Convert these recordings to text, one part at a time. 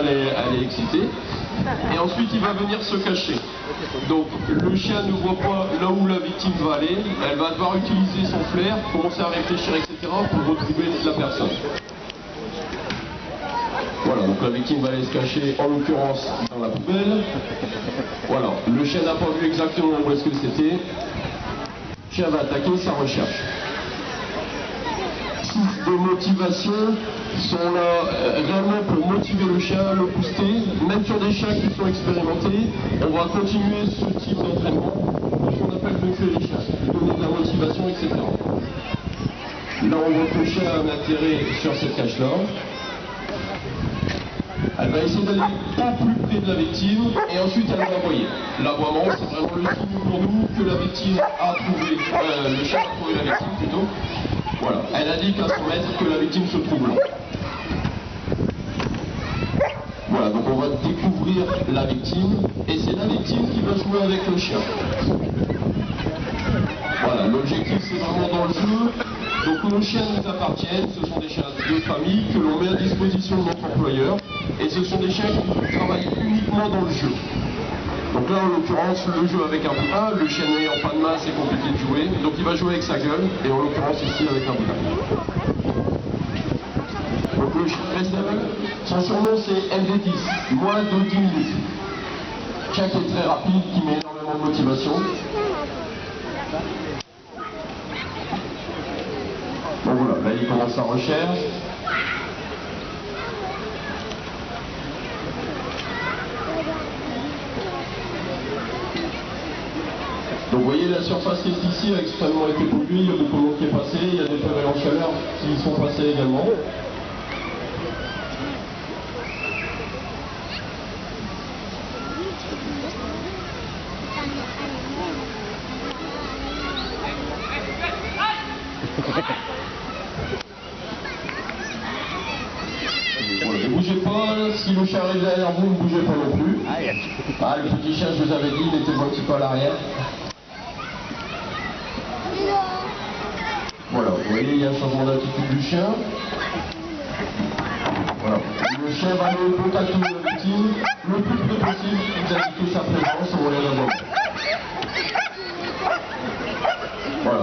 elle est excitée. Et ensuite, il va venir se cacher. Donc, le chien ne voit pas là où la victime va aller. Elle va devoir utiliser son flair, commencer à réfléchir, etc. pour retrouver la personne. Voilà, donc la victime va aller se cacher, en l'occurrence, dans la poubelle. Voilà, le chien n'a pas vu exactement où est-ce que c'était. Le chien va attaquer sa recherche. De motivation sont là réellement pour motiver le chien, le booster. Même sur des chiens qui sont expérimentés, on va continuer ce type d'entraînement, ce qu'on appelle gonfler les chiens, donner de la motivation, etc. Là, on voit que le chien a un intérêt sur cette cache-là. Elle va essayer d'aller au plus près de la victime et ensuite elle va aboyer. L'aboiement, c'est vraiment le signe pour nous que la victime a trouvé, le chien a trouvé la victime plutôt. Voilà, elle indique à son maître que la victime se trouve là. Voilà, donc on va découvrir la victime et c'est la victime qui va jouer avec le chien. Voilà, l'objectif c'est vraiment dans le jeu. Donc nos chiens nous appartiennent, ce sont des chiens de famille que l'on met à disposition de notre employeur et ce sont des chiens qui travaillent uniquement dans le jeu. Donc là, en l'occurrence, le jeu avec un boudin, le chien n'ayant pas de main, c'est compliqué de jouer, donc il va jouer avec sa gueule, et en l'occurrence ici avec un boudin. Donc le chien reste aveugle, son surnom c'est MD10, moins de 10 minutes. Chien qui est très rapide, qui met énormément de motivation. Bon voilà, là il commence sa recherche. Donc vous voyez la surface qui est ici a extrêmement été polluée, il y a beaucoup d'eau qui est passée, il y a des pavés en chaleur qui y sont passés également. Voilà, ne bougez pas, si le chien arrive derrière vous, ne bougez pas non plus. Ah, le petit chien, je vous avais dit, il était un petit peu à l'arrière. Voilà, vous voyez, il y a un changement d'attitude du chien. Voilà. Le chien va aller au contact de la victime, le plus près possible, vous indiquez sa présence au moyen d'un moment. Voilà,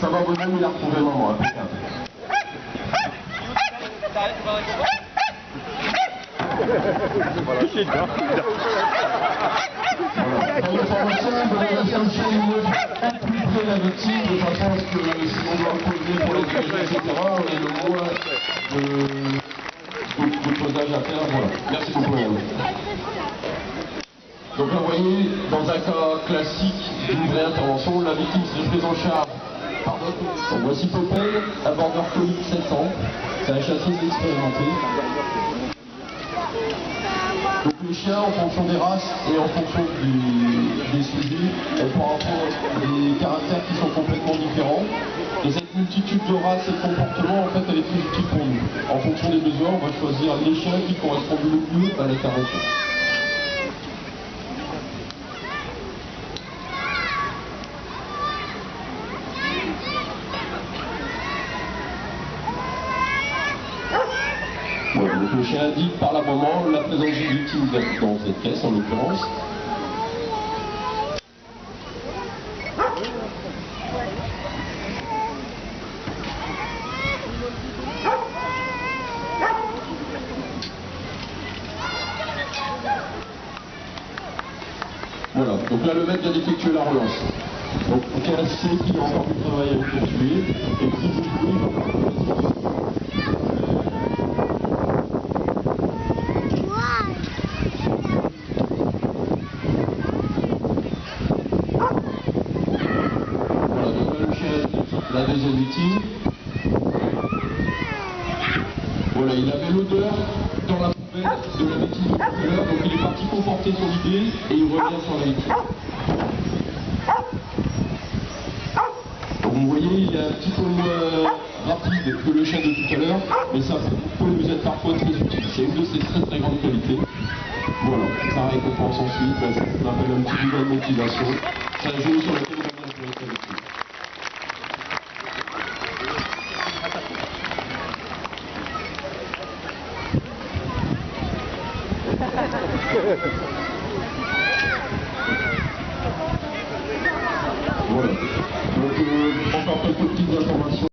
ça va bonhomme, il a retrouvé maman, impeccable. Voilà. Dans l'information, vous allez laisser le chien au plus près de la victime, de façon à ce que si on doit le poser pour les dégager, etc., on ait le moins de posage à faire. Voilà. Merci beaucoup, madame. Donc là, vous voyez, dans un cas classique d'une vraie intervention, la victime serait prise en charge par notre. Donc voici Popeye, un border collie de 7 ans. C'est un chasseuse expérimenté. Donc les chiens, en fonction des races et en fonction des sujets, on pourra avoir des caractères qui sont complètement différents. Et cette multitude de races et de comportements, en fait, elle est très utile pour nous. En fonction des besoins, on va choisir les chiens qui correspondent le mieux à l'intervention. Voilà, donc le chien indique par l'abonnement la présence d'une victime dans cette caisse en l'occurrence. Voilà, donc là le maître vient d'effectuer la relance. Donc aucun sait qu'il a encore du travail à effectuer et si vous pouvez, la deuxième victime. Voilà, il avait l'odeur dans la poubelle de la victime de tout à l'heure, donc il est parti conforter son idée et il revient sur la victime. Donc vous voyez, il est un petit peu moins rapide que le chien de tout à l'heure, mais ça peut nous être parfois très utile. C'est une de ses très très grandes qualités. Voilà, ça récompense ensuite, ça s'appelle un petit bidon de motivation. C'est un jeu sur lequel on va bien jouer avec lui. Voilà. Donc, encore quelques petites informations.